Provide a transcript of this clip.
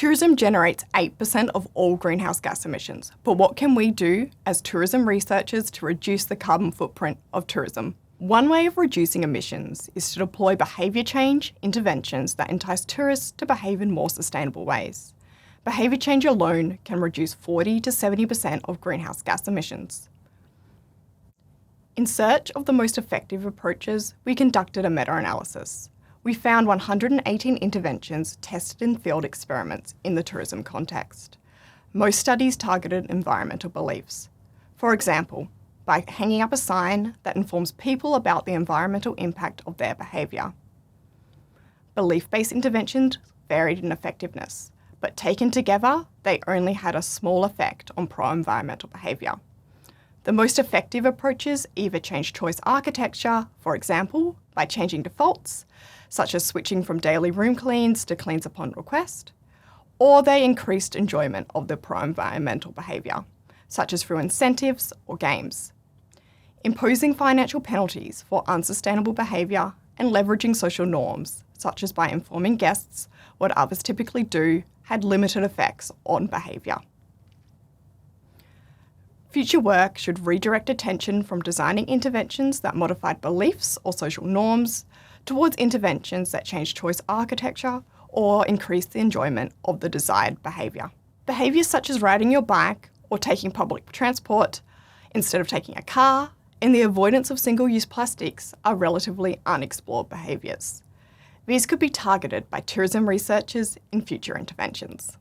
Tourism generates 8% of all greenhouse gas emissions, but what can we do as tourism researchers to reduce the carbon footprint of tourism? One way of reducing emissions is to deploy behaviour change interventions that entice tourists to behave in more sustainable ways. Behaviour change alone can reduce 40 to 70% of greenhouse gas emissions. In search of the most effective approaches, we conducted a meta-analysis. We found 118 interventions tested in field experiments in the tourism context. Most studies targeted environmental beliefs. For example, by hanging up a sign that informs people about the environmental impact of their behaviour. Belief-based interventions varied in effectiveness, but taken together, they only had a small effect on pro-environmental behaviour. The most effective approaches either change choice architecture, for example, by changing defaults, such as switching from daily room cleans to cleans upon request, or they increased enjoyment of the pro-environmental behaviour, such as through incentives or games. Imposing financial penalties for unsustainable behaviour and leveraging social norms, such as by informing guests what others typically do, had limited effects on behaviour. Future work should redirect attention from designing interventions that modified beliefs or social norms towards interventions that change choice architecture or increase the enjoyment of the desired behaviour. Behaviours such as riding your bike or taking public transport instead of taking a car and the avoidance of single-use plastics are relatively unexplored behaviours. These could be targeted by tourism researchers in future interventions.